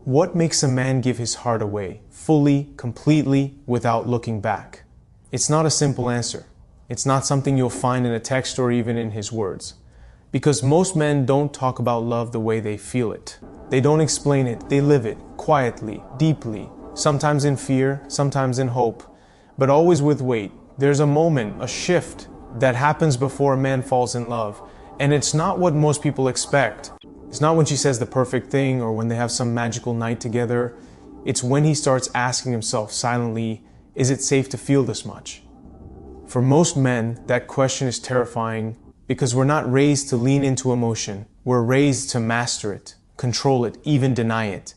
What makes a man give his heart away, fully, completely, without looking back? It's not a simple answer. It's not something you'll find in a text or even in his words. Because most men don't talk about love the way they feel it. They don't explain it, they live it, quietly, deeply, sometimes in fear, sometimes in hope, but always with weight. There's a moment, a shift, that happens before a man falls in love, and it's not what most people expect. It's not when she says the perfect thing or when they have some magical night together. It's when he starts asking himself silently, is it safe to feel this much? For most men, that question is terrifying because we're not raised to lean into emotion. We're raised to master it, control it, even deny it.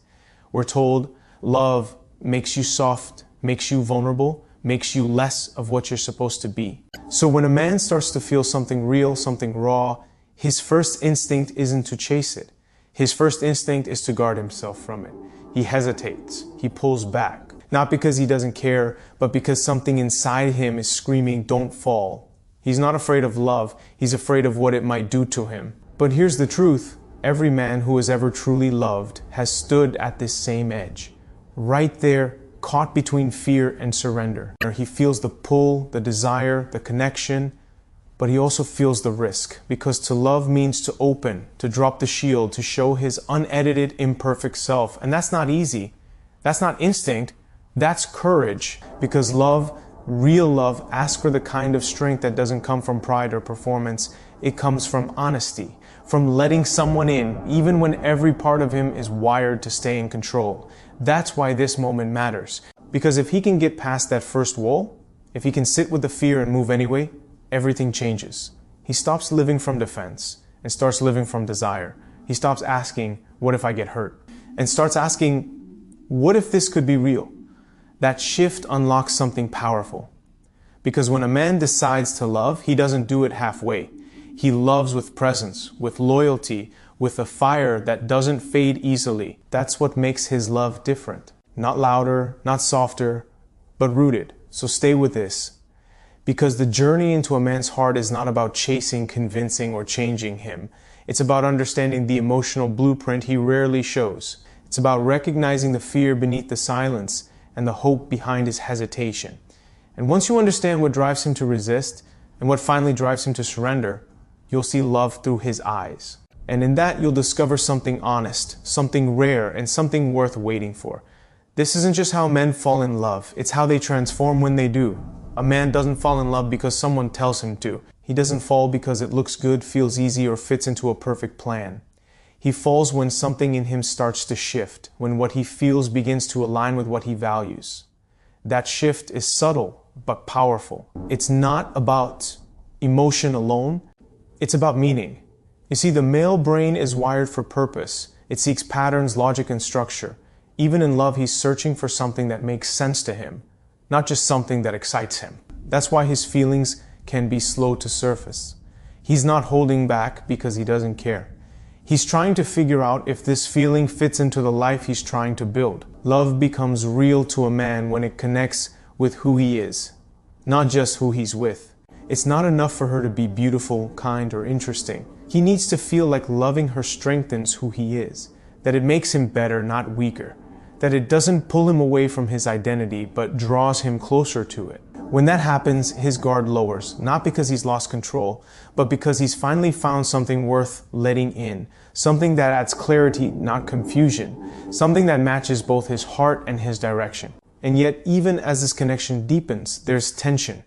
We're told love makes you soft, makes you vulnerable, makes you less of what you're supposed to be. So when a man starts to feel something real, something raw, his first instinct isn't to chase it. His first instinct is to guard himself from it. He hesitates. He pulls back. Not because he doesn't care, but because something inside him is screaming, don't fall. He's not afraid of love. He's afraid of what it might do to him. But here's the truth. Every man who has ever truly loved has stood at this same edge. Right there, caught between fear and surrender. He feels the pull, the desire, the connection, but he also feels the risk, because to love means to open, to drop the shield, to show his unedited, imperfect self. And that's not easy. That's not instinct. That's courage, because love, real love, asks for the kind of strength that doesn't come from pride or performance. It comes from honesty, from letting someone in, even when every part of him is wired to stay in control. That's why this moment matters. Because if he can get past that first wall, if he can sit with the fear and move anyway, everything changes. He stops living from defense and starts living from desire. He stops asking, what if I get hurt? And starts asking, what if this could be real? That shift unlocks something powerful. Because when a man decides to love, he doesn't do it halfway. He loves with presence, with loyalty, with a fire that doesn't fade easily. That's what makes his love different. Not louder, not softer, but rooted. So stay with this. Because the journey into a man's heart is not about chasing, convincing, or changing him. It's about understanding the emotional blueprint he rarely shows. It's about recognizing the fear beneath the silence and the hope behind his hesitation. And once you understand what drives him to resist and what finally drives him to surrender, you'll see love through his eyes. And in that, you'll discover something honest, something rare, and something worth waiting for. This isn't just how men fall in love. It's how they transform when they do. A man doesn't fall in love because someone tells him to. He doesn't fall because it looks good, feels easy, or fits into a perfect plan. He falls when something in him starts to shift, when what he feels begins to align with what he values. That shift is subtle, but powerful. It's not about emotion alone. It's about meaning. You see, the male brain is wired for purpose. It seeks patterns, logic, and structure. Even in love, he's searching for something that makes sense to him, not just something that excites him. That's why his feelings can be slow to surface. He's not holding back because he doesn't care. He's trying to figure out if this feeling fits into the life he's trying to build. Love becomes real to a man when it connects with who he is, not just who he's with. It's not enough for her to be beautiful, kind, or interesting. He needs to feel like loving her strengthens who he is, that it makes him better, not weaker, that it doesn't pull him away from his identity, but draws him closer to it. When that happens, his guard lowers, not because he's lost control, but because he's finally found something worth letting in, something that adds clarity, not confusion, something that matches both his heart and his direction. And yet, even as this connection deepens, there's tension.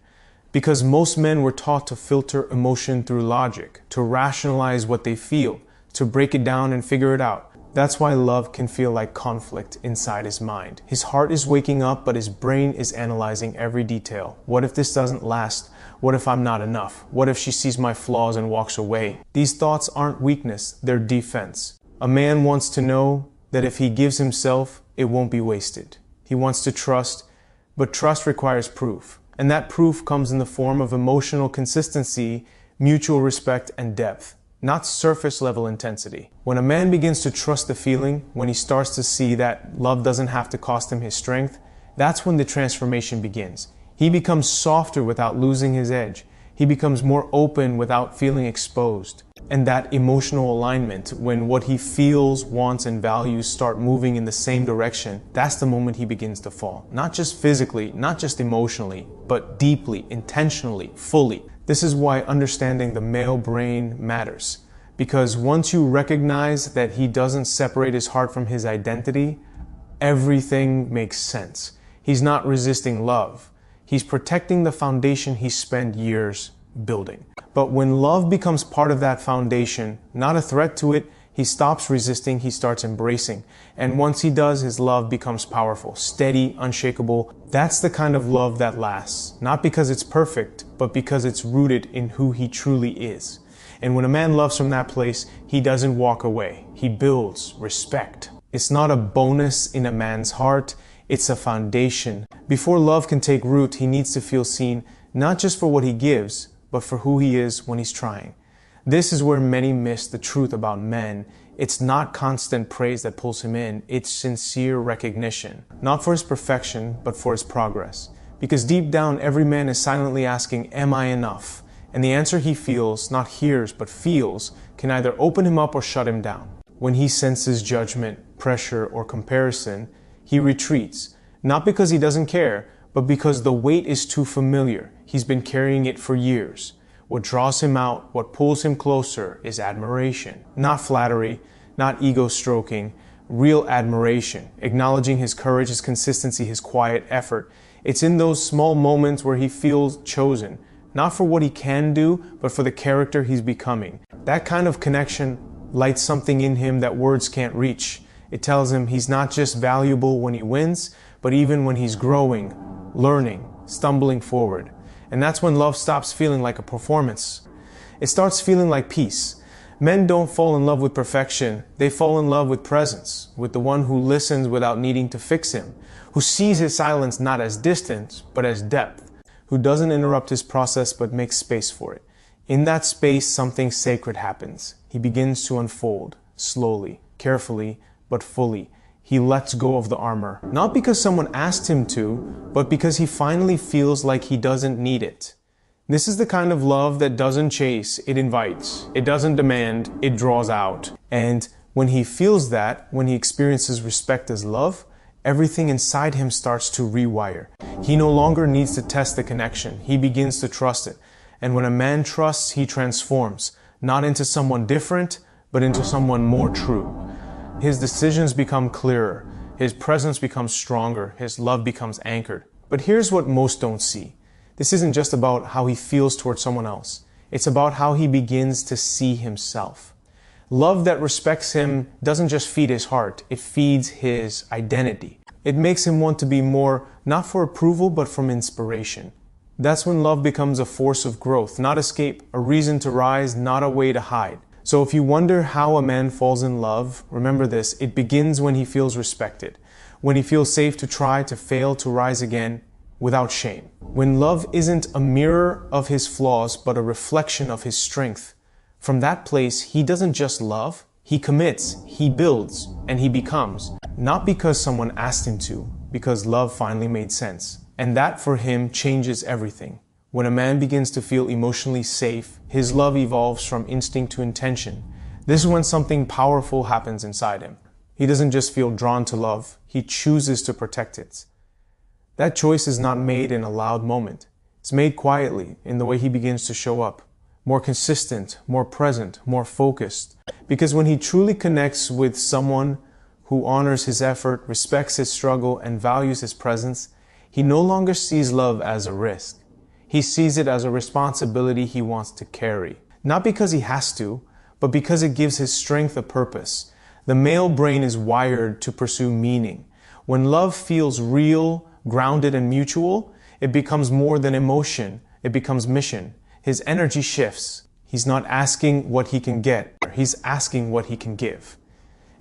Because most men were taught to filter emotion through logic, to rationalize what they feel, to break it down and figure it out. That's why love can feel like conflict inside his mind. His heart is waking up, but his brain is analyzing every detail. What if this doesn't last? What if I'm not enough? What if she sees my flaws and walks away? These thoughts aren't weakness, they're defense. A man wants to know that if he gives himself, it won't be wasted. He wants to trust, but trust requires proof. And that proof comes in the form of emotional consistency, mutual respect, and depth, not surface-level intensity. When a man begins to trust the feeling, when he starts to see that love doesn't have to cost him his strength, that's when the transformation begins. He becomes softer without losing his edge. He becomes more open without feeling exposed. And that emotional alignment, when what he feels, wants, and values start moving in the same direction, that's the moment he begins to fall. Not just physically, not just emotionally, but deeply, intentionally, fully. This is why understanding the male brain matters. Because once you recognize that he doesn't separate his heart from his identity, everything makes sense. He's not resisting love. He's protecting the foundation he spent years building. But when love becomes part of that foundation, not a threat to it, he stops resisting, he starts embracing. And once he does, his love becomes powerful, steady, unshakable. That's the kind of love that lasts. Not because it's perfect, but because it's rooted in who he truly is. And when a man loves from that place, he doesn't walk away. He builds respect. It's not a bonus in a man's heart, it's a foundation. Before love can take root, he needs to feel seen, not just for what he gives, but for who he is when he's trying. This is where many miss the truth about men. It's not constant praise that pulls him in, it's sincere recognition. Not for his perfection, but for his progress. Because deep down, every man is silently asking, am I enough? And the answer he feels, not hears, but feels, can either open him up or shut him down. When he senses judgment, pressure, or comparison, he retreats. Not because he doesn't care, but because the weight is too familiar. He's been carrying it for years. What draws him out, what pulls him closer, is admiration. Not flattery, not ego stroking, real admiration, acknowledging his courage, his consistency, his quiet effort. It's in those small moments where he feels chosen, not for what he can do, but for the character he's becoming. That kind of connection lights something in him that words can't reach. It tells him he's not just valuable when he wins, but even when he's growing, learning, stumbling forward. And that's when love stops feeling like a performance. It starts feeling like peace. Men don't fall in love with perfection. They fall in love with presence, with the one who listens without needing to fix him, who sees his silence not as distance, but as depth, who doesn't interrupt his process but makes space for it. In that space, something sacred happens. He begins to unfold, slowly, carefully, but fully. He lets go of the armor, not because someone asked him to, but because he finally feels like he doesn't need it. This is the kind of love that doesn't chase, it invites. It doesn't demand, it draws out. And when he feels that, when he experiences respect as love, everything inside him starts to rewire. He no longer needs to test the connection. He begins to trust it. And when a man trusts, he transforms, not into someone different, but into someone more true. His decisions become clearer, his presence becomes stronger, his love becomes anchored. But here's what most don't see. This isn't just about how he feels towards someone else. It's about how he begins to see himself. Love that respects him doesn't just feed his heart, it feeds his identity. It makes him want to be more, not for approval, but from inspiration. That's when love becomes a force of growth, not escape, a reason to rise, not a way to hide. So if you wonder how a man falls in love, remember this, it begins when he feels respected, when he feels safe to try, to fail, to rise again without shame. When love isn't a mirror of his flaws, but a reflection of his strength. From that place, he doesn't just love, he commits, he builds, and he becomes. Not because someone asked him to, because love finally made sense. And that for him changes everything. When a man begins to feel emotionally safe, his love evolves from instinct to intention. This is when something powerful happens inside him. He doesn't just feel drawn to love, he chooses to protect it. That choice is not made in a loud moment. It's made quietly in the way he begins to show up. More consistent, more present, more focused. Because when he truly connects with someone who honors his effort, respects his struggle, and values his presence, he no longer sees love as a risk. He sees it as a responsibility he wants to carry. Not because he has to, but because it gives his strength a purpose. The male brain is wired to pursue meaning. When love feels real, grounded, and mutual, it becomes more than emotion. It becomes mission. His energy shifts. He's not asking what he can get. He's asking what he can give.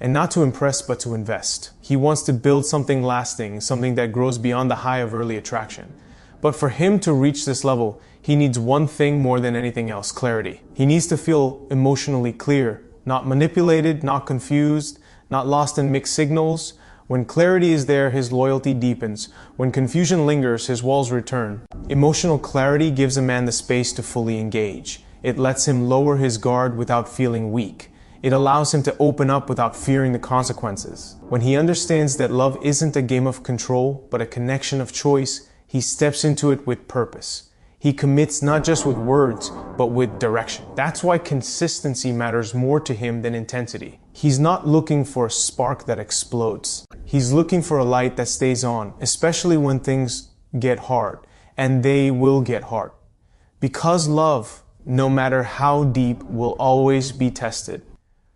And not to impress, but to invest. He wants to build something lasting, something that grows beyond the high of early attraction. But for him to reach this level, he needs one thing more than anything else, clarity. He needs to feel emotionally clear, not manipulated, not confused, not lost in mixed signals. When clarity is there, his loyalty deepens. When confusion lingers, his walls return. Emotional clarity gives a man the space to fully engage. It lets him lower his guard without feeling weak. It allows him to open up without fearing the consequences. When he understands that love isn't a game of control, but a connection of choice, he steps into it with purpose. He commits not just with words, but with direction. That's why consistency matters more to him than intensity. He's not looking for a spark that explodes. He's looking for a light that stays on, especially when things get hard, and they will get hard. Because love, no matter how deep, will always be tested.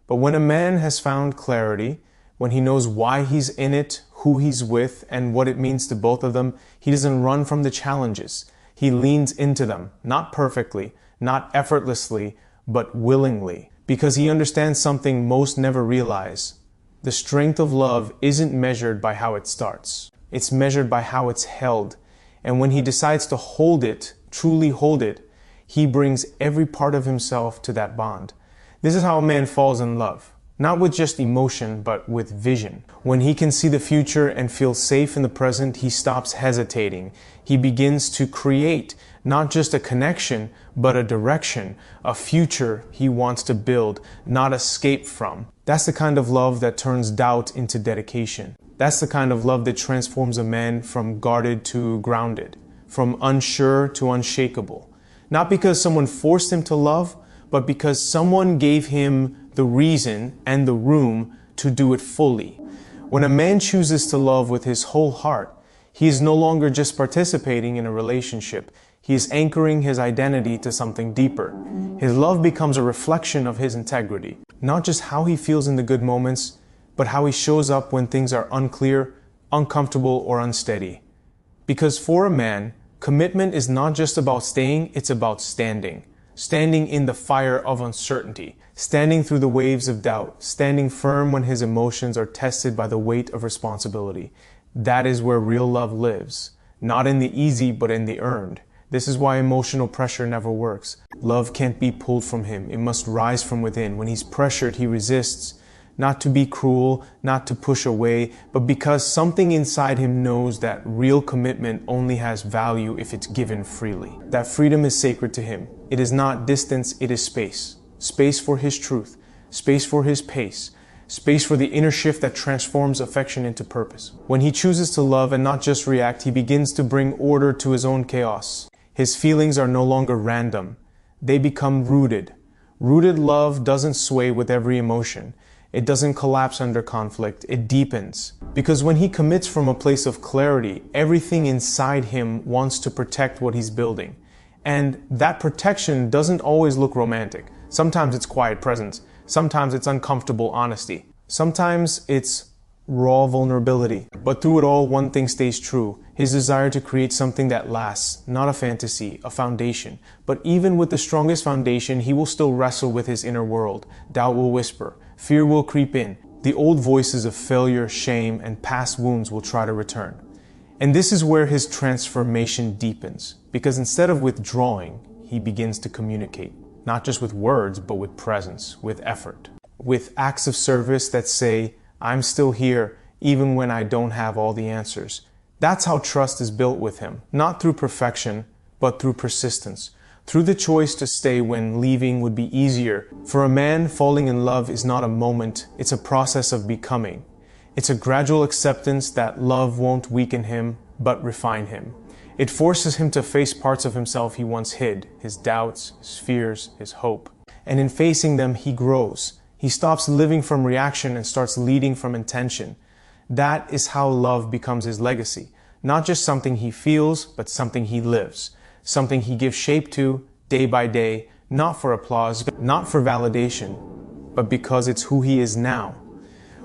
But when a man has found clarity, when he knows why he's in it, who he's with, and what it means to both of them, he doesn't run from the challenges. He leans into them, not perfectly, not effortlessly, but willingly, because he understands something most never realize. The strength of love isn't measured by how it starts. It's measured by how it's held. And when he decides to hold it, truly hold it, he brings every part of himself to that bond. This is how a man falls in love. Not with just emotion, but with vision. When he can see the future and feel safe in the present, he stops hesitating. He begins to create not just a connection, but a direction, a future he wants to build, not escape from. That's the kind of love that turns doubt into dedication. That's the kind of love that transforms a man from guarded to grounded, from unsure to unshakable. Not because someone forced him to love, but because someone gave him the reason and the room to do it fully. When a man chooses to love with his whole heart, he is no longer just participating in a relationship. He is anchoring his identity to something deeper. His love becomes a reflection of his integrity, not just how he feels in the good moments, but how he shows up when things are unclear, uncomfortable, or unsteady. Because for a man, commitment is not just about staying, it's about standing. Standing in the fire of uncertainty, standing through the waves of doubt, standing firm when his emotions are tested by the weight of responsibility. That is where real love lives. Not in the easy, but in the earned. This is why emotional pressure never works. Love can't be pulled from him. It must rise from within. When he's pressured, he resists. Not to be cruel, not to push away, but because something inside him knows that real commitment only has value if it's given freely. That freedom is sacred to him. It is not distance, it is space. Space for his truth, space for his pace, space for the inner shift that transforms affection into purpose. When he chooses to love and not just react, he begins to bring order to his own chaos. His feelings are no longer random. They become rooted. Rooted love doesn't sway with every emotion. It doesn't collapse under conflict, it deepens. Because when he commits from a place of clarity, everything inside him wants to protect what he's building. And that protection doesn't always look romantic. Sometimes it's quiet presence. Sometimes it's uncomfortable honesty. Sometimes it's raw vulnerability. But through it all, one thing stays true. His desire to create something that lasts, not a fantasy, a foundation. But even with the strongest foundation, he will still wrestle with his inner world. Doubt will whisper. Fear will creep in. The old voices of failure, shame, and past wounds will try to return. And this is where his transformation deepens. Because instead of withdrawing, he begins to communicate. Not just with words, but with presence, with effort. With acts of service that say, I'm still here, even when I don't have all the answers. That's how trust is built with him. Not through perfection, but through persistence. Through the choice to stay when leaving would be easier. For a man, falling in love is not a moment, it's a process of becoming. It's a gradual acceptance that love won't weaken him, but refine him. It forces him to face parts of himself he once hid, his doubts, his fears, his hope. And in facing them, he grows. He stops living from reaction and starts leading from intention. That is how love becomes his legacy. Not just something he feels, but something he lives. Something he gives shape to, day by day, not for applause, not for validation, but because it's who he is now.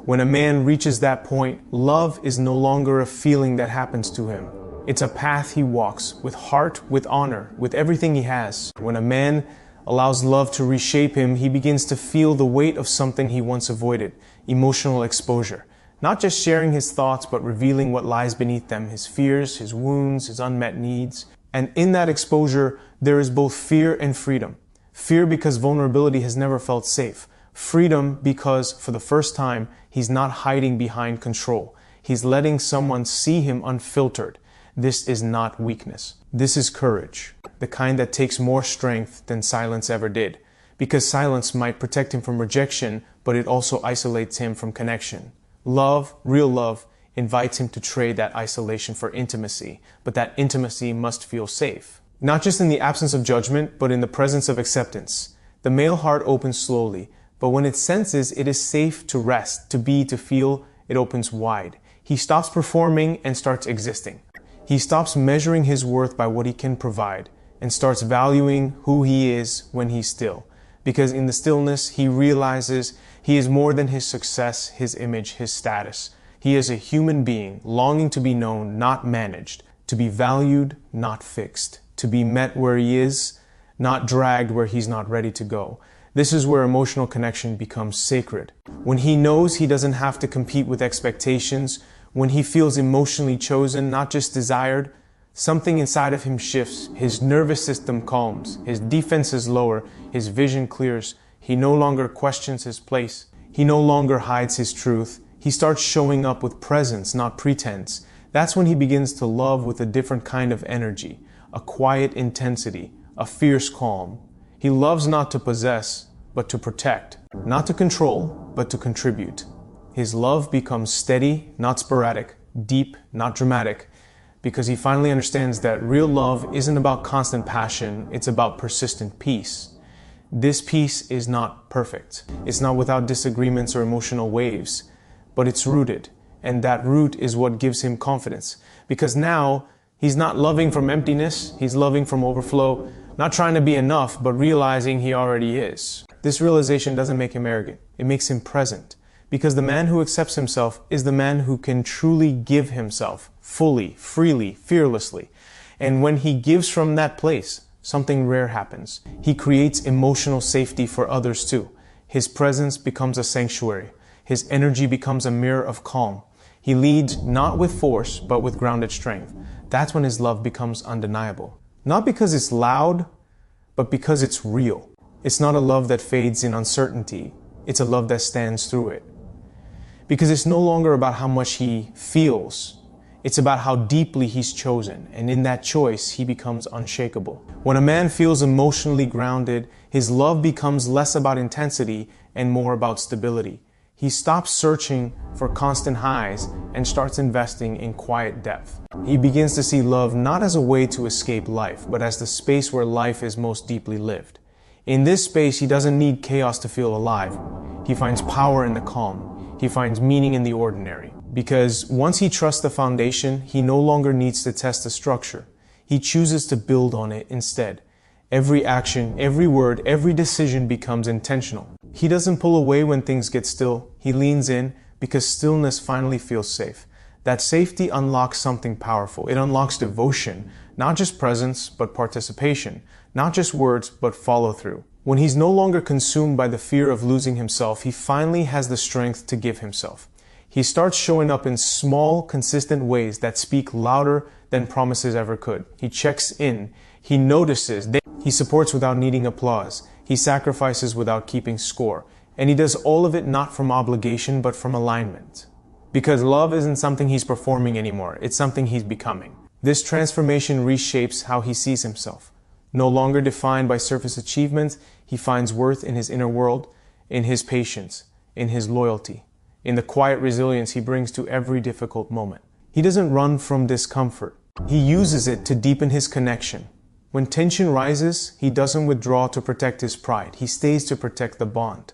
When a man reaches that point, love is no longer a feeling that happens to him. It's a path he walks, with heart, with honor, with everything he has. When a man allows love to reshape him, he begins to feel the weight of something he once avoided, emotional exposure. Not just sharing his thoughts, but revealing what lies beneath them, his fears, his wounds, his unmet needs. And in that exposure, there is both fear and freedom. Fear because vulnerability has never felt safe. Freedom because, for the first time, he's not hiding behind control. He's letting someone see him unfiltered. This is not weakness. This is courage, the kind that takes more strength than silence ever did, because silence might protect him from rejection, but it also isolates him from connection. Love, real love, invites him to trade that isolation for intimacy, but that intimacy must feel safe. Not just in the absence of judgment, but in the presence of acceptance. The male heart opens slowly, but when it senses it is safe to rest, to be, to feel, it opens wide. He stops performing and starts existing. He stops measuring his worth by what he can provide and starts valuing who he is when he's still. Because in the stillness, he realizes he is more than his success, his image, his status. He is a human being longing to be known, not managed, to be valued, not fixed, to be met where he is, not dragged where he's not ready to go. This is where emotional connection becomes sacred. When he knows he doesn't have to compete with expectations, when he feels emotionally chosen, not just desired, something inside of him shifts. His nervous system calms, his defenses lower, his vision clears. He no longer questions his place. He no longer hides his truth. He starts showing up with presence, not pretense. That's when he begins to love with a different kind of energy, a quiet intensity, a fierce calm. He loves not to possess, but to protect, not to control, but to contribute. His love becomes steady, not sporadic, deep, not dramatic, because he finally understands that real love isn't about constant passion, it's about persistent peace. This peace is not perfect. It's not without disagreements or emotional waves, but it's rooted, and that root is what gives him confidence, because now he's not loving from emptiness, he's loving from overflow, not trying to be enough, but realizing he already is. This realization doesn't make him arrogant, it makes him present. Because the man who accepts himself is the man who can truly give himself, fully, freely, fearlessly. And when he gives from that place, something rare happens. He creates emotional safety for others too. His presence becomes a sanctuary. His energy becomes a mirror of calm. He leads not with force, but with grounded strength. That's when his love becomes undeniable. Not because it's loud, but because it's real. It's not a love that fades in uncertainty. It's a love that stands through it. Because it's no longer about how much he feels. It's about how deeply he's chosen, and in that choice, he becomes unshakable. When a man feels emotionally grounded, his love becomes less about intensity and more about stability. He stops searching for constant highs and starts investing in quiet depth. He begins to see love not as a way to escape life, but as the space where life is most deeply lived. In this space, he doesn't need chaos to feel alive. He finds power in the calm. He finds meaning in the ordinary. Because once he trusts the foundation, he no longer needs to test the structure. He chooses to build on it instead. Every action, every word, every decision becomes intentional. He doesn't pull away when things get still. He leans in because stillness finally feels safe. That safety unlocks something powerful. It unlocks devotion, not just presence, but participation. Not just words, but follow through. When he's no longer consumed by the fear of losing himself, he finally has the strength to give himself. He starts showing up in small, consistent ways that speak louder than promises ever could. He checks in. He notices. He supports without needing applause. He sacrifices without keeping score. And he does all of it not from obligation, but from alignment. Because love isn't something he's performing anymore. It's something he's becoming. This transformation reshapes how he sees himself. No longer defined by surface achievements, he finds worth in his inner world, in his patience, in his loyalty, in the quiet resilience he brings to every difficult moment. He doesn't run from discomfort. He uses it to deepen his connection. When tension rises, he doesn't withdraw to protect his pride. He stays to protect the bond.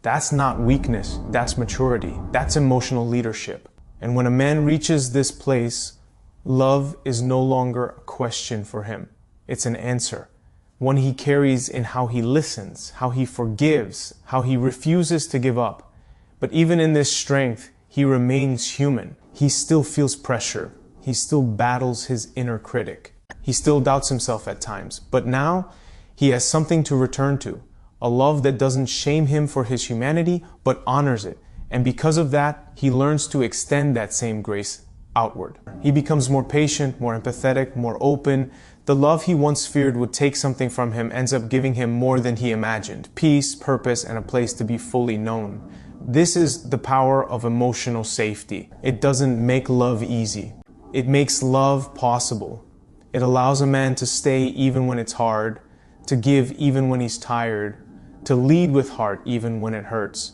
That's not weakness, that's maturity. That's emotional leadership. And when a man reaches this place, love is no longer a question for him. It's an answer. One he carries in how he listens, how he forgives, how he refuses to give up. But even in this strength, he remains human. He still feels pressure. He still battles his inner critic. He still doubts himself at times. But now, he has something to return to. A love that doesn't shame him for his humanity, but honors it. And because of that, he learns to extend that same grace outward. He becomes more patient, more empathetic, more open. The love he once feared would take something from him ends up giving him more than he imagined. Peace, purpose, and a place to be fully known. This is the power of emotional safety. It doesn't make love easy, It makes love possible. It allows a man to stay even when it's hard, to give even when he's tired, to lead with heart even when it hurts.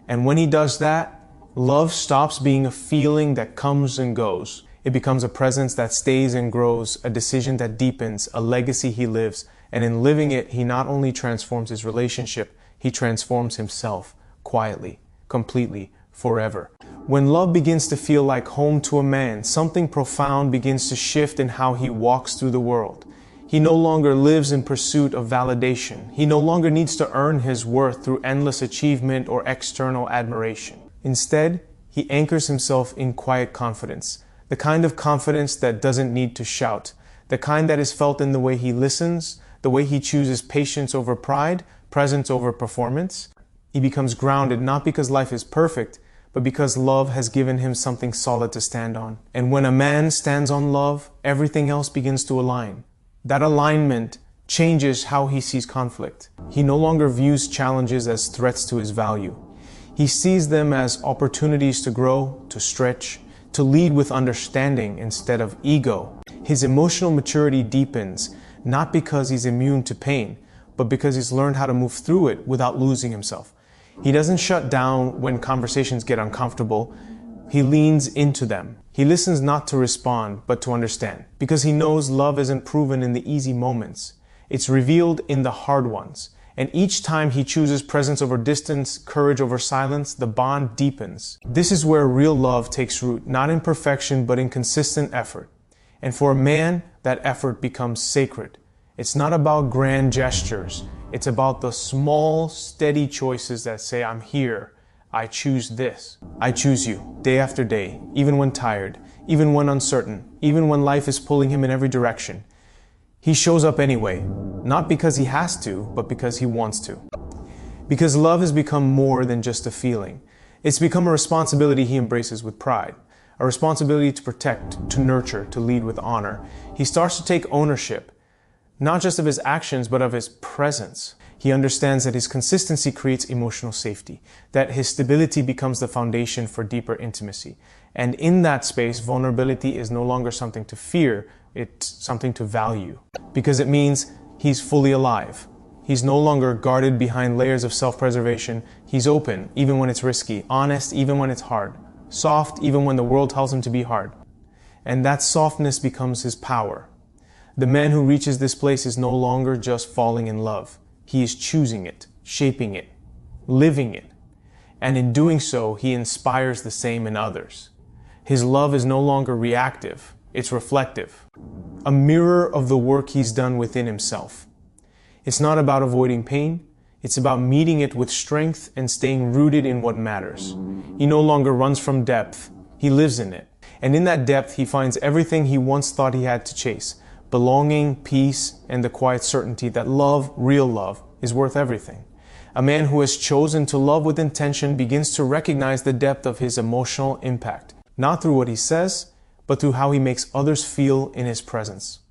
And when he does that, love stops being a feeling that comes and goes. It becomes a presence that stays and grows, a decision that deepens, a legacy he lives. And in living it, he not only transforms his relationship, he transforms himself quietly, completely, forever. When love begins to feel like home to a man, something profound begins to shift in how he walks through the world. He no longer lives in pursuit of validation. He no longer needs to earn his worth through endless achievement or external admiration. Instead, he anchors himself in quiet confidence, the kind of confidence that doesn't need to shout, the kind that is felt in the way he listens, the way he chooses patience over pride, presence over performance. He becomes grounded not because life is perfect, but because love has given him something solid to stand on. And when a man stands on love, everything else begins to align. That alignment changes how he sees conflict. He no longer views challenges as threats to his value. He sees them as opportunities to grow, to stretch, to lead with understanding instead of ego. His emotional maturity deepens, not because he's immune to pain, but because he's learned how to move through it without losing himself. He doesn't shut down when conversations get uncomfortable. He leans into them. He listens not to respond, but to understand, because he knows love isn't proven in the easy moments. It's revealed in the hard ones. And each time he chooses presence over distance, courage over silence, the bond deepens. This is where real love takes root, not in perfection, but in consistent effort. And for a man, that effort becomes sacred. It's not about grand gestures. It's about the small, steady choices that say, I'm here. I choose this. I choose you, day after day, even when tired, even when uncertain, even when life is pulling him in every direction. He shows up anyway, not because he has to, but because he wants to. Because love has become more than just a feeling. It's become a responsibility he embraces with pride, a responsibility to protect, to nurture, to lead with honor. He starts to take ownership, not just of his actions, but of his presence. He understands that his consistency creates emotional safety, that his stability becomes the foundation for deeper intimacy. And in that space, vulnerability is no longer something to fear, it's something to value. Because it means he's fully alive. He's no longer guarded behind layers of self-preservation. He's open, even when it's risky, honest, even when it's hard, soft, even when the world tells him to be hard. And that softness becomes his power. The man who reaches this place is no longer just falling in love. He is choosing it, shaping it, living it. And in doing so, he inspires the same in others. His love is no longer reactive, it's reflective, a mirror of the work he's done within himself. It's not about avoiding pain, it's about meeting it with strength and staying rooted in what matters. He no longer runs from depth, he lives in it. And in that depth, he finds everything he once thought he had to chase. Belonging, peace, and the quiet certainty that love, real love, is worth everything. A man who has chosen to love with intention begins to recognize the depth of his emotional impact, not through what he says, but through how he makes others feel in his presence.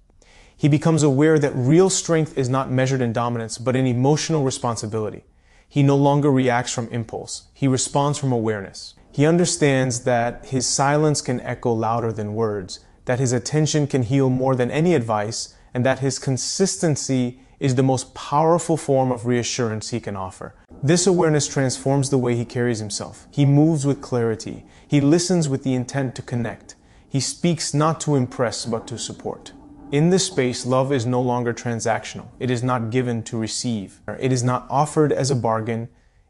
He becomes aware that real strength is not measured in dominance, but in emotional responsibility. He no longer reacts from impulse. He responds from awareness. He understands that his silence can echo louder than words, that his attention can heal more than any advice, and that his consistency is the most powerful form of reassurance he can offer. This awareness transforms the way he carries himself. He moves with clarity. He listens with the intent to connect. He speaks not to impress, but to support. In this space, love is no longer transactional. It is not given to receive. It is not offered as a bargain.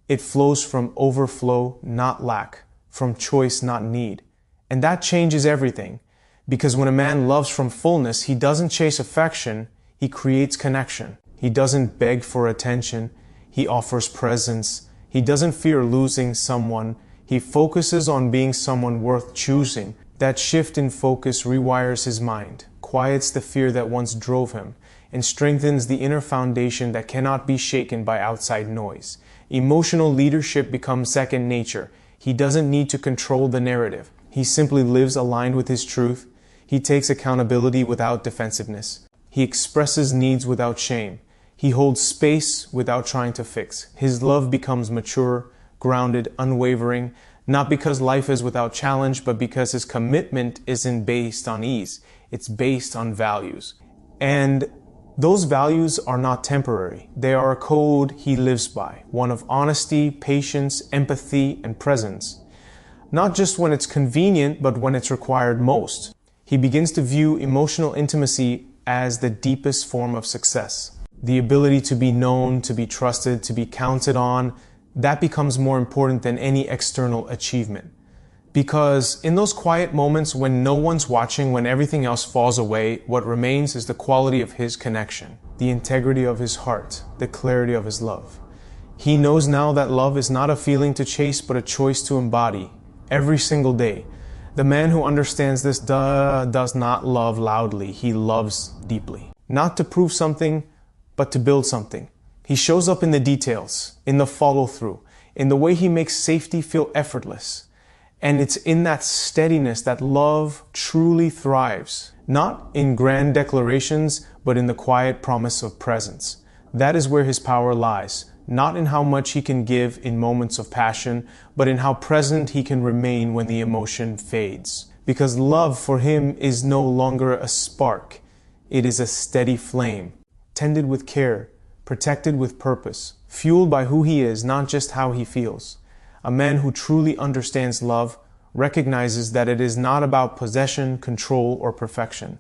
It flows from overflow, not lack, from choice, not need. And that changes everything. Because when a man loves from fullness, he doesn't chase affection, he creates connection. He doesn't beg for attention, he offers presence. He doesn't fear losing someone, he focuses on being someone worth choosing. That shift in focus rewires his mind, quiets the fear that once drove him, and strengthens the inner foundation that cannot be shaken by outside noise. Emotional leadership becomes second nature. He doesn't need to control the narrative. He simply lives aligned with his truth. He takes accountability without defensiveness. He expresses needs without shame. He holds space without trying to fix. His love becomes mature, grounded, unwavering, Not because life is without challenge, but because his commitment isn't based on ease. It's based on values. And those values are not temporary. They are a code he lives by, one of honesty, patience, empathy, and presence. Not just when it's convenient, but when it's required most. He begins to view emotional intimacy as the deepest form of success. The ability to be known, to be trusted, to be counted on, that becomes more important than any external achievement. Because in those quiet moments when no one's watching, when everything else falls away, what remains is the quality of his connection, the integrity of his heart, the clarity of his love. He knows now that love is not a feeling to chase, but a choice to embody every single day. The man who understands this does not love loudly, he loves deeply. Not to prove something, but to build something. He shows up in the details, in the follow-through, in the way he makes safety feel effortless. And it's in that steadiness that love truly thrives. Not in grand declarations, but in the quiet promise of presence. That is where his power lies. Not in how much he can give in moments of passion, but in how present he can remain when the emotion fades. Because love for him is no longer a spark. It is a steady flame, tended with care, protected with purpose, fueled by who he is, not just how he feels. A man who truly understands love recognizes that it is not about possession, control, or perfection.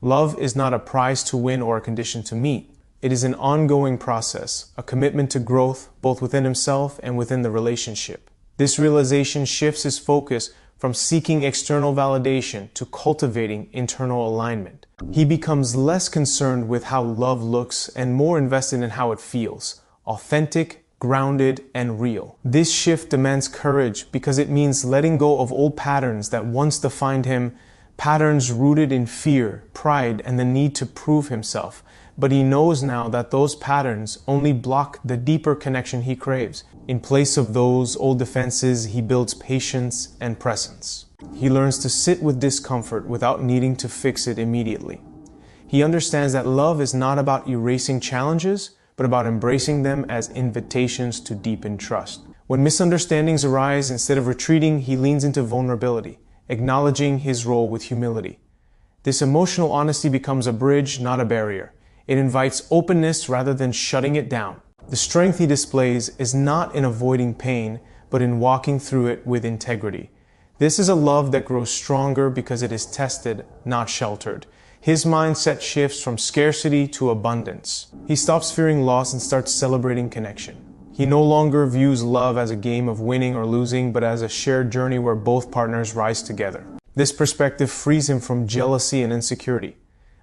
Love is not a prize to win or a condition to meet. It is an ongoing process, a commitment to growth, both within himself and within the relationship. This realization shifts his focus from seeking external validation to cultivating internal alignment. He becomes less concerned with how love looks and more invested in how it feels, authentic, grounded, and real. This shift demands courage because it means letting go of old patterns that once defined him, patterns rooted in fear, pride, and the need to prove himself. But he knows now that those patterns only block the deeper connection he craves. In place of those old defenses, he builds patience and presence. He learns to sit with discomfort without needing to fix it immediately. He understands that love is not about erasing challenges, but about embracing them as invitations to deepen trust. When misunderstandings arise, instead of retreating, he leans into vulnerability, acknowledging his role with humility. This emotional honesty becomes a bridge, not a barrier. It invites openness rather than shutting it down. The strength he displays is not in avoiding pain, but in walking through it with integrity. This is a love that grows stronger because it is tested, not sheltered. His mindset shifts from scarcity to abundance. He stops fearing loss and starts celebrating connection. He no longer views love as a game of winning or losing, but as a shared journey where both partners rise together. This perspective frees him from jealousy and insecurity,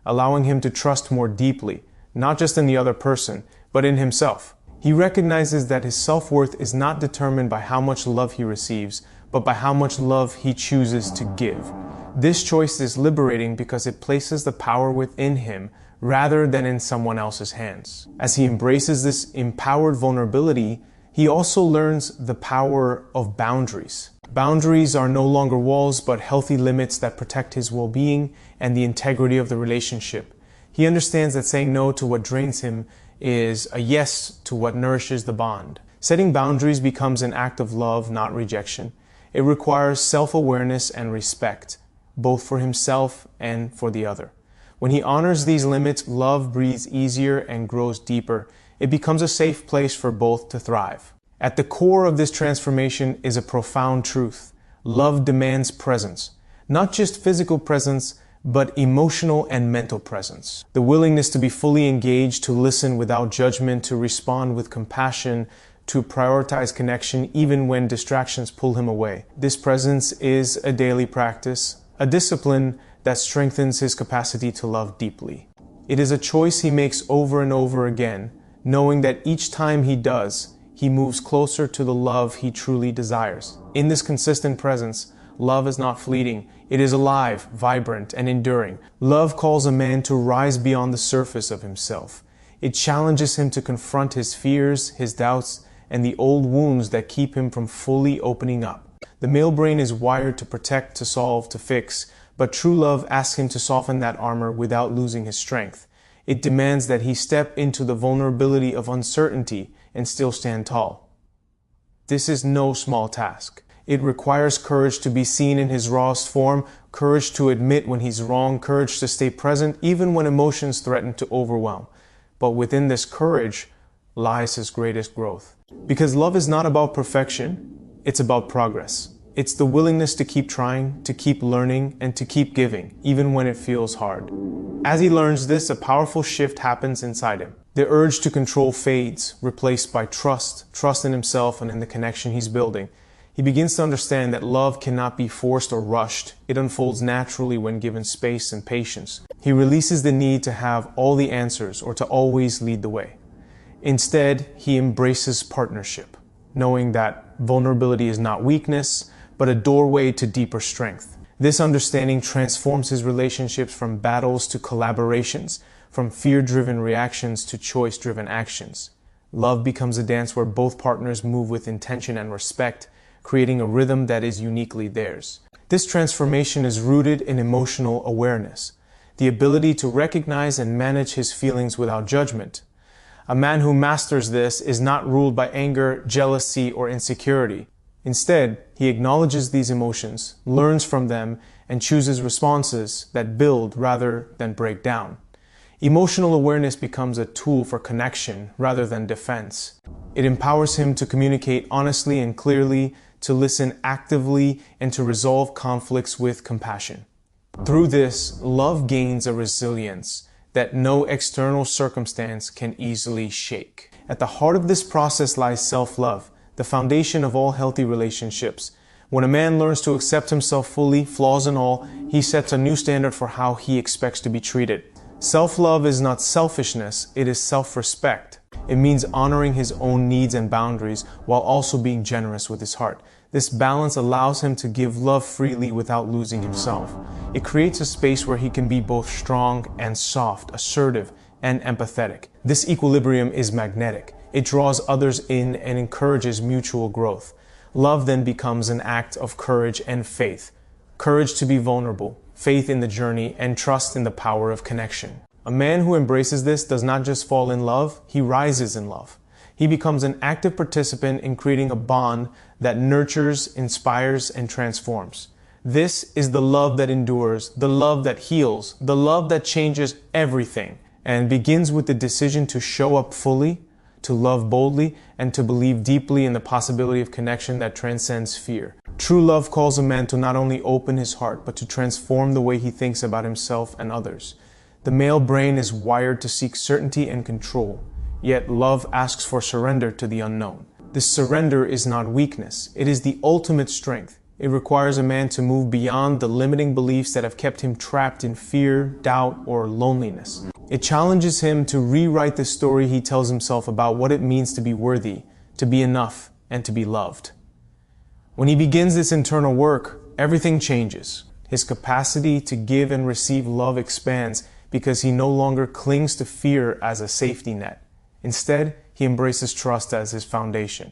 allowing him to trust more deeply, not just in the other person, but in himself. He recognizes that his self-worth is not determined by how much love he receives, but by how much love he chooses to give. This choice is liberating because it places the power within him rather than in someone else's hands. As he embraces this empowered vulnerability, he also learns the power of boundaries. Boundaries are no longer walls, but healthy limits that protect his well-being and the integrity of the relationship. He understands that saying no to what drains him is a yes to what nourishes the bond. Setting boundaries becomes an act of love, not rejection. It requires self-awareness and respect, both for himself and for the other. When he honors these limits, love breathes easier and grows deeper. It becomes a safe place for both to thrive. At the core of this transformation is a profound truth. Love demands presence. Not just physical presence, but emotional and mental presence. The willingness to be fully engaged, to listen without judgment, to respond with compassion, to prioritize connection even when distractions pull him away. This presence is a daily practice, a discipline that strengthens his capacity to love deeply. It is a choice he makes over and over again, knowing that each time he does, he moves closer to the love he truly desires. In this consistent presence, love is not fleeting. It is alive, vibrant, and enduring. Love calls a man to rise beyond the surface of himself. It challenges him to confront his fears, his doubts, and the old wounds that keep him from fully opening up. The male brain is wired to protect, to solve, to fix, but true love asks him to soften that armor without losing his strength. It demands that he step into the vulnerability of uncertainty and still stand tall. This is no small task. It requires courage to be seen in his rawest form, courage to admit when he's wrong, courage to stay present even when emotions threaten to overwhelm. But within this courage lies his greatest growth. Because love is not about perfection, it's about progress. It's the willingness to keep trying, to keep learning, and to keep giving, even when it feels hard. As he learns this, a powerful shift happens inside him. The urge to control fades, replaced by trust in himself and in the connection he's building. He begins to understand that love cannot be forced or rushed. It unfolds naturally when given space and patience. He releases the need to have all the answers or to always lead the way. Instead, he embraces partnership, knowing that vulnerability is not weakness, but a doorway to deeper strength. This understanding transforms his relationships from battles to collaborations, from fear-driven reactions to choice-driven actions. Love becomes a dance where both partners move with intention and respect, creating a rhythm that is uniquely theirs. This transformation is rooted in emotional awareness, the ability to recognize and manage his feelings without judgment. A man who masters this is not ruled by anger, jealousy, or insecurity. Instead, he acknowledges these emotions, learns from them, and chooses responses that build rather than break down. Emotional awareness becomes a tool for connection rather than defense. It empowers him to communicate honestly and clearly, to listen actively, and to resolve conflicts with compassion. Through this, love gains a resilience that no external circumstance can easily shake. At the heart of this process lies self-love, the foundation of all healthy relationships. When a man learns to accept himself fully, flaws and all, he sets a new standard for how he expects to be treated. Self-love is not selfishness, it is self-respect. It means honoring his own needs and boundaries while also being generous with his heart. This balance allows him to give love freely without losing himself. It creates a space where he can be both strong and soft, assertive and empathetic. This equilibrium is magnetic. It draws others in and encourages mutual growth. Love then becomes an act of courage and faith. Courage to be vulnerable, faith in the journey, and trust in the power of connection. A man who embraces this does not just fall in love, he rises in love. He becomes an active participant in creating a bond that nurtures, inspires, and transforms. This is the love that endures, the love that heals, the love that changes everything, and begins with the decision to show up fully, to love boldly, and to believe deeply in the possibility of connection that transcends fear. True love calls a man to not only open his heart, but to transform the way he thinks about himself and others. The male brain is wired to seek certainty and control, yet love asks for surrender to the unknown. This surrender is not weakness, it is the ultimate strength. It requires a man to move beyond the limiting beliefs that have kept him trapped in fear, doubt, or loneliness. It challenges him to rewrite the story he tells himself about what it means to be worthy, to be enough, and to be loved. When he begins this internal work, everything changes. His capacity to give and receive love expands because he no longer clings to fear as a safety net. Instead, he embraces trust as his foundation.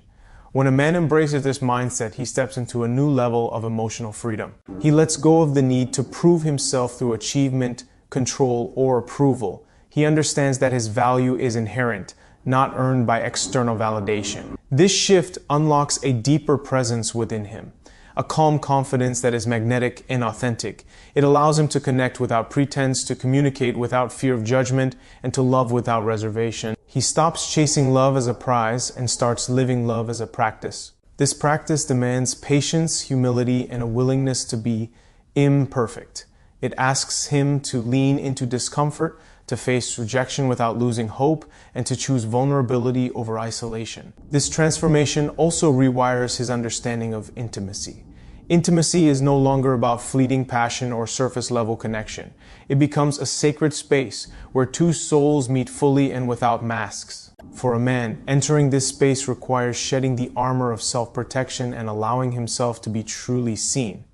When a man embraces this mindset, he steps into a new level of emotional freedom. He lets go of the need to prove himself through achievement, control, or approval. He understands that his value is inherent, not earned by external validation. This shift unlocks a deeper presence within him, a calm confidence that is magnetic and authentic. It allows him to connect without pretense, to communicate without fear of judgment, and to love without reservation. He stops chasing love as a prize and starts living love as a practice. This practice demands patience, humility, and a willingness to be imperfect. It asks him to lean into discomfort, to face rejection without losing hope, and to choose vulnerability over isolation. This transformation also rewires his understanding of intimacy. Intimacy is no longer about fleeting passion or surface-level connection. It becomes a sacred space where two souls meet fully and without masks. For a man, entering this space requires shedding the armor of self-protection and allowing himself to be truly seen.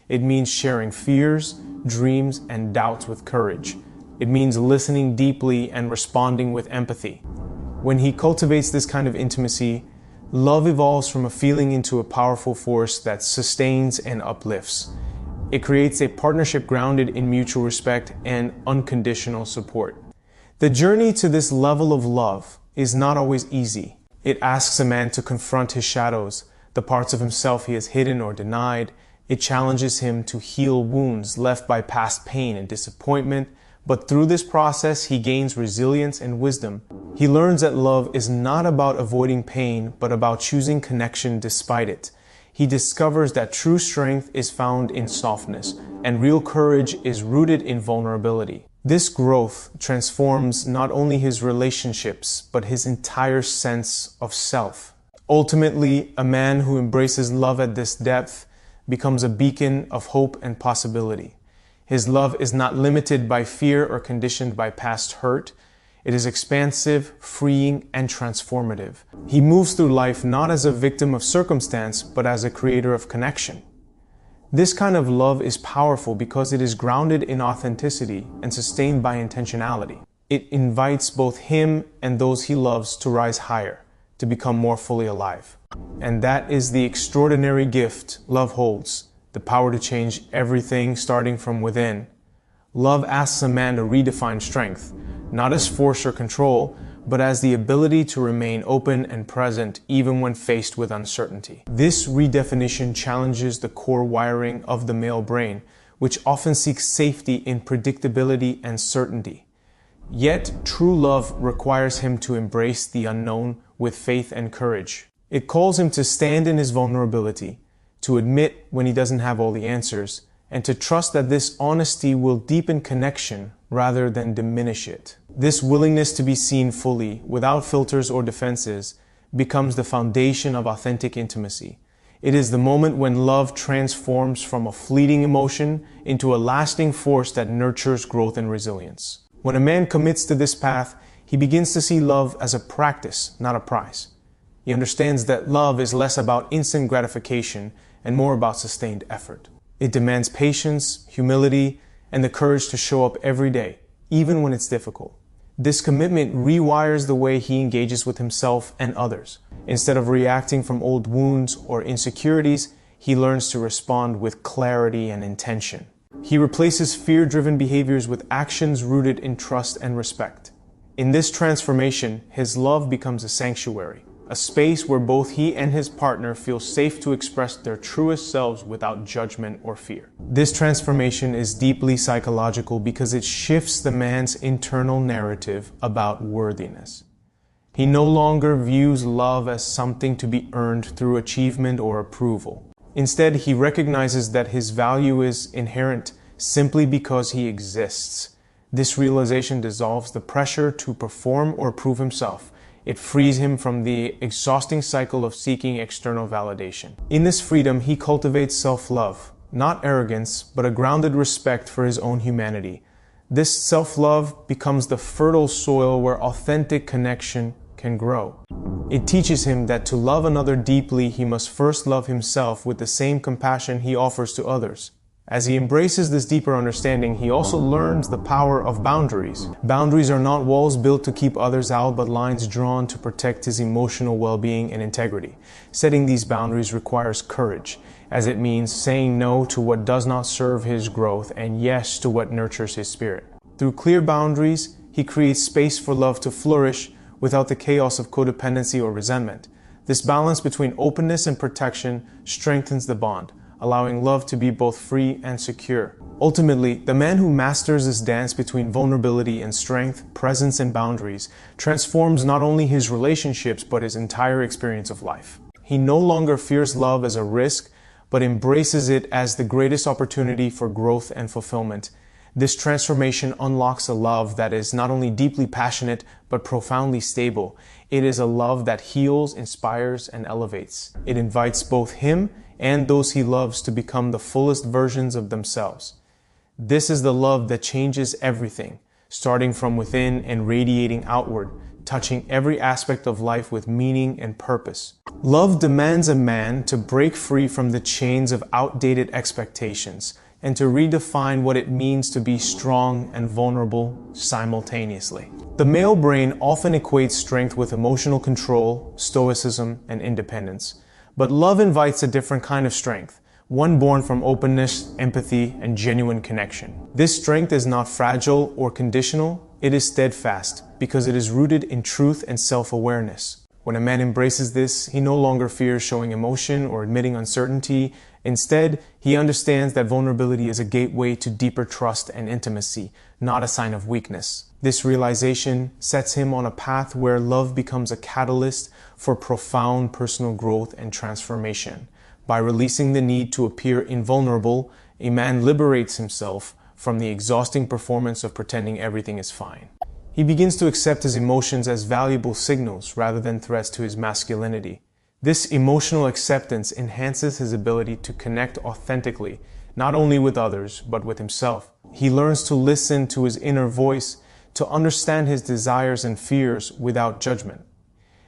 It means sharing fears, dreams, and doubts with courage. It means listening deeply and responding with empathy. When he cultivates this kind of intimacy, love evolves from a feeling into a powerful force that sustains and uplifts. It creates a partnership grounded in mutual respect and unconditional support. The journey to this level of love is not always easy. It asks a man to confront his shadows, the parts of himself he has hidden or denied. It challenges him to heal wounds left by past pain and disappointment. But through this process, he gains resilience and wisdom. He learns that love is not about avoiding pain, but about choosing connection despite it. He discovers that true strength is found in softness, and real courage is rooted in vulnerability. This growth transforms not only his relationships, but his entire sense of self. Ultimately, a man who embraces love at this depth becomes a beacon of hope and possibility. His love is not limited by fear or conditioned by past hurt. It is expansive, freeing, and transformative. He moves through life not as a victim of circumstance, but as a creator of connection. This kind of love is powerful because it is grounded in authenticity and sustained by intentionality. It invites both him and those he loves to rise higher, to become more fully alive. And that is the extraordinary gift love holds, the power to change everything starting from within. Love asks a man to redefine strength, not as force or control, but as the ability to remain open and present even when faced with uncertainty. This redefinition challenges the core wiring of the male brain, which often seeks safety in predictability and certainty. Yet, true love requires him to embrace the unknown with faith and courage. It calls him to stand in his vulnerability, to admit when he doesn't have all the answers, and to trust that this honesty will deepen connection rather than diminish it. This willingness to be seen fully, without filters or defenses, becomes the foundation of authentic intimacy. It is the moment when love transforms from a fleeting emotion into a lasting force that nurtures growth and resilience. When a man commits to this path, he begins to see love as a practice, not a prize. He understands that love is less about instant gratification and more about sustained effort. It demands patience, humility, and the courage to show up every day, even when it's difficult. This commitment rewires the way he engages with himself and others. Instead of reacting from old wounds or insecurities, he learns to respond with clarity and intention. He replaces fear-driven behaviors with actions rooted in trust and respect. In this transformation, his love becomes a sanctuary, a space where both he and his partner feel safe to express their truest selves without judgment or fear. This transformation is deeply psychological because it shifts the man's internal narrative about worthiness. He no longer views love as something to be earned through achievement or approval. Instead, he recognizes that his value is inherent simply because he exists. This realization dissolves the pressure to perform or prove himself. It frees him from the exhausting cycle of seeking external validation. In this freedom, he cultivates self-love, not arrogance, but a grounded respect for his own humanity. This self-love becomes the fertile soil where authentic connection can grow. It teaches him that to love another deeply, he must first love himself with the same compassion he offers to others. As he embraces this deeper understanding, he also learns the power of boundaries. Boundaries are not walls built to keep others out, but lines drawn to protect his emotional well-being and integrity. Setting these boundaries requires courage, as it means saying no to what does not serve his growth and yes to what nurtures his spirit. Through clear boundaries, he creates space for love to flourish without the chaos of codependency or resentment. This balance between openness and protection strengthens the bond, allowing love to be both free and secure. Ultimately, the man who masters this dance between vulnerability and strength, presence and boundaries, transforms not only his relationships but his entire experience of life. He no longer fears love as a risk, but embraces it as the greatest opportunity for growth and fulfillment. This transformation unlocks a love that is not only deeply passionate, but profoundly stable. It is a love that heals, inspires, and elevates. It invites both him and those he loves to become the fullest versions of themselves. This is the love that changes everything, starting from within and radiating outward, touching every aspect of life with meaning and purpose. Love demands a man to break free from the chains of outdated expectations and to redefine what it means to be strong and vulnerable simultaneously. The male brain often equates strength with emotional control, stoicism, and independence. But love invites a different kind of strength, one born from openness, empathy, and genuine connection. This strength is not fragile or conditional, it is steadfast because it is rooted in truth and self-awareness. When a man embraces this, he no longer fears showing emotion or admitting uncertainty. Instead, he understands that vulnerability is a gateway to deeper trust and intimacy, not a sign of weakness. This realization sets him on a path where love becomes a catalyst for profound personal growth and transformation. By releasing the need to appear invulnerable, a man liberates himself from the exhausting performance of pretending everything is fine. He begins to accept his emotions as valuable signals rather than threats to his masculinity. This emotional acceptance enhances his ability to connect authentically, not only with others, but with himself. He learns to listen to his inner voice, to understand his desires and fears without judgment.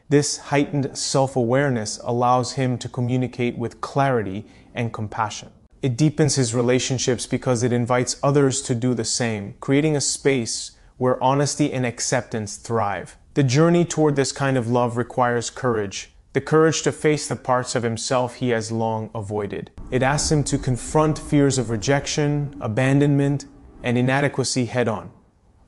This heightened self-awareness allows him to communicate with clarity and compassion. It deepens his relationships because it invites others to do the same, creating a space where honesty and acceptance thrive. The journey toward this kind of love requires courage, the courage to face the parts of himself he has long avoided. It asks him to confront fears of rejection, abandonment, and inadequacy head-on.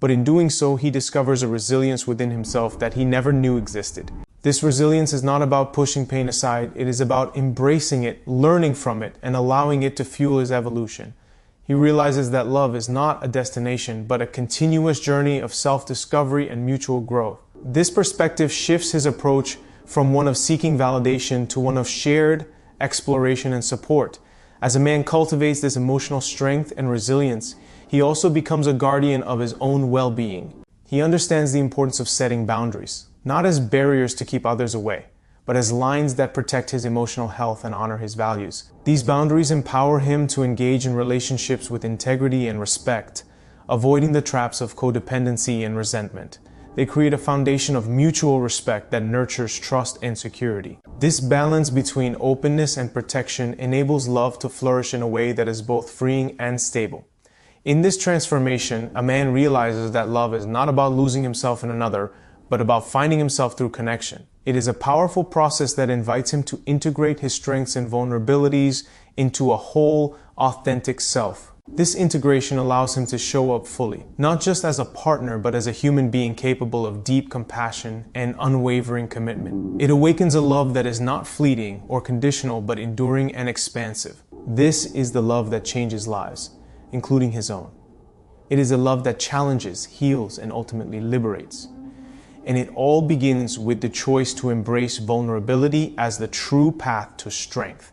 But in doing so, he discovers a resilience within himself that he never knew existed. This resilience is not about pushing pain aside, it is about embracing it, learning from it, and allowing it to fuel his evolution. He realizes that love is not a destination, but a continuous journey of self-discovery and mutual growth. This perspective shifts his approach from one of seeking validation to one of shared exploration and support. As a man cultivates this emotional strength and resilience, he also becomes a guardian of his own well-being. He understands the importance of setting boundaries, not as barriers to keep others away, but as lines that protect his emotional health and honor his values. These boundaries empower him to engage in relationships with integrity and respect, avoiding the traps of codependency and resentment. They create a foundation of mutual respect that nurtures trust and security. This balance between openness and protection enables love to flourish in a way that is both freeing and stable. In this transformation, a man realizes that love is not about losing himself in another, but about finding himself through connection. It is a powerful process that invites him to integrate his strengths and vulnerabilities into a whole, authentic self. This integration allows him to show up fully, not just as a partner, but as a human being capable of deep compassion and unwavering commitment. It awakens a love that is not fleeting or conditional, but enduring and expansive. This is the love that changes lives, including his own. It is a love that challenges, heals, and ultimately liberates. And it all begins with the choice to embrace vulnerability as the true path to strength.